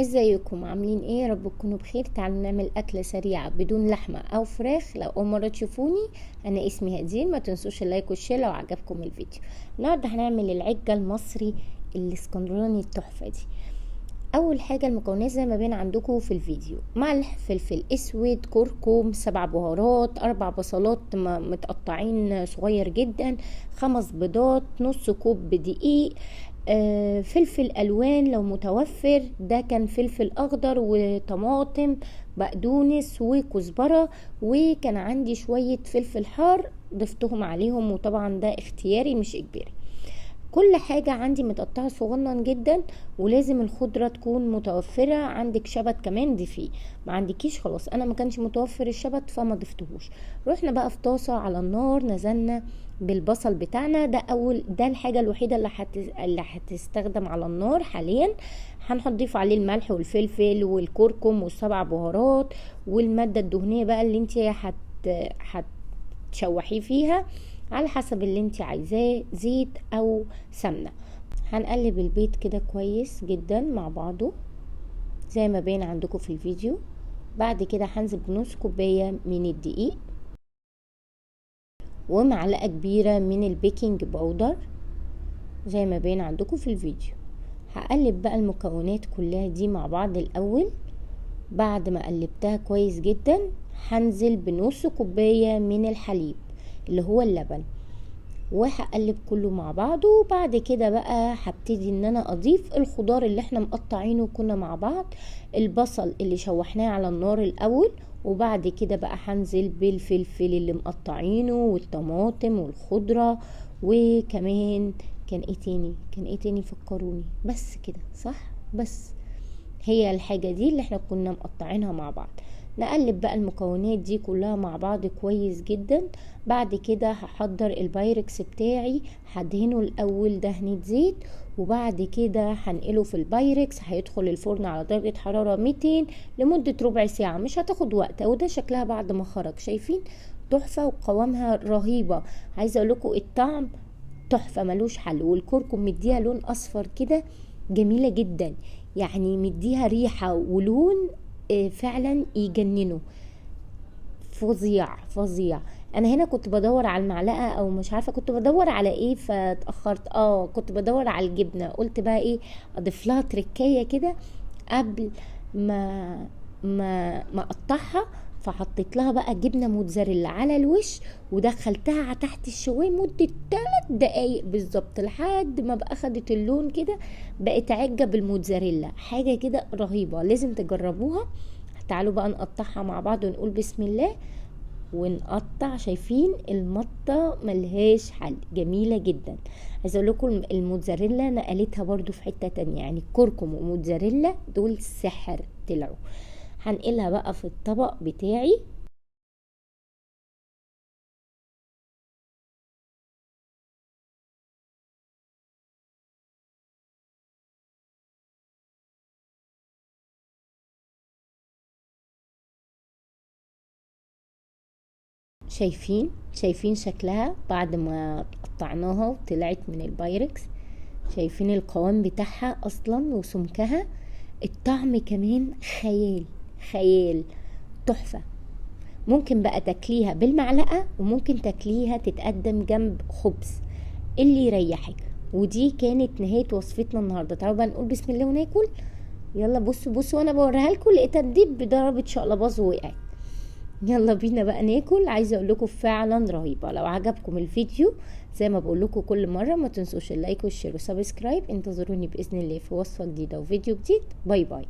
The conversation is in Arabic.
ازيكم عاملين ايه؟ يا رب تكونوا بخير. تعالوا نعمل اكله سريعه بدون لحمه او فراخ. لو اول مره تشوفوني، انا اسمي هدير. ما تنسوش اللايك والشير لو عجبكم الفيديو. النهارده هنعمل العجه المصري الاسكندراني التحفه دي. اول حاجه المكونات زي ما بين عندكم في الفيديو: ملح، فلفل اسود، كركم، 7 بهارات، 4 بصلات متقطعين صغير جدا، 5 بيضات، نص كوب دقيق، فلفل الوان لو متوفر، ده كان فلفل اخضر وطماطم، بقدونس وكزبره، وكان عندي شويه فلفل حار ضفتهم عليهم، وطبعا ده اختياري مش اجباري. كل حاجة عندي متقطعة صغنن جدا، ولازم الخضرة تكون متوفرة. عندك شبت كمان ضيفيه، ما عندكيش خلاص. انا ما كانش متوفر الشبت فما ضفتهوش. رحنا بقى في طاسة على النار، نزلنا بالبصل بتاعنا. ده الحاجة الوحيدة اللي هتستخدم على النار حاليا. هنضيف عليه الملح والفلفل والكركم والسبع بهارات والمادة الدهنية بقى اللي انت هتشوحيه فيها على حسب اللي انت عايزاه، زيت او سمنة. هنقلب البيض كده كويس جدا مع بعضه زي ما باين عندكم في الفيديو. بعد كده هنزل بنص كوباية من الدقيق ومعلقة كبيرة من البيكنج باودر زي ما باين عندكم في الفيديو. هقلب بقى المكونات كلها دي مع بعض الاول. بعد ما قلبتها كويس جدا هنزل بنص كوباية من الحليب اللي هو اللبن، وهقلب كله مع بعضه. وبعد كده بقى هبتدي ان انا اضيف الخضار اللي احنا مقطعينه كنا مع بعض، البصل اللي شوحناه على النار الاول، وبعد كده بقى هنزل بالفلفل اللي مقطعينه والطماطم والخضرة، وكمان كان ايه تاني فكروني. بس كده صح؟ بس هي الحاجة دي اللي احنا كنا مقطعينها مع بعض. نقلب بقى المكونات دي كلها مع بعض كويس جدا. بعد كده هحضر البايركس بتاعي، هدهنه الاول دهنة زيت، وبعد كده هنقله في البايركس. هيدخل الفرن على درجة حرارة 200 لمدة ربع ساعة، مش هتاخد وقت. وده شكلها بعد ما خرج، شايفين؟ تحفة وقوامها رهيبة. عايزة اقول لكم الطعم تحفة ملوش حل. والكركم مديها لون اصفر كده، جميلة جدا، يعني مديها ريحة ولون فعلا يجننوا. فظيع فظيع. انا هنا كنت بدور على المعلقة او مش عارفة كنت بدور على ايه فاتأخرت. كنت بدور على الجبنة. قلت بقى ايه، اضيف لها تركية كده قبل ما ما اقطعها. فحطيت لها بقى جبنه موتزاريلا على الوش، ودخلتها تحت الشوايه مده 3 دقايق بالظبط، لحد ما بقى اخدت اللون كده، بقت عجه بالموتزاريلا. حاجه كده رهيبه، لازم تجربوها. تعالوا بقى نقطعها مع بعض ونقول بسم الله ونقطع. شايفين المطه ملهاش حل، جميله جدا. عايزه اقول لكم الموتزاريلا نقلتها برضو في حته تانية، يعني كركم وموتزاريلا دول سحر طلعوا. هنقلها بقى في الطبق بتاعي. شايفين شكلها بعد ما قطعناها وطلعت من البايركس؟ شايفين القوام بتاعها اصلا وسمكها؟ الطعم كمان خيال خيال، تحفة. ممكن بقى تاكليها بالمعلقة، وممكن تاكليها تتقدم جنب خبز، اللي يريحك. ودي كانت نهاية وصفتنا النهاردة. تعالوا بقى نقول بسم الله وناكل. يلا بصوا وانا بوريها لكم، لقيتها تدب ضربت شقلباظ ووقعت. يلا بينا بقى ناكل. عايزه اقول لكم فعلا رهيبه. لو عجبكم الفيديو زي ما بقول لكم كل مره، ما تنسوش اللايك والشير وسبسكرايب. انتظروني باذن الله في وصفه جديده وفيديو جديد. باي باي.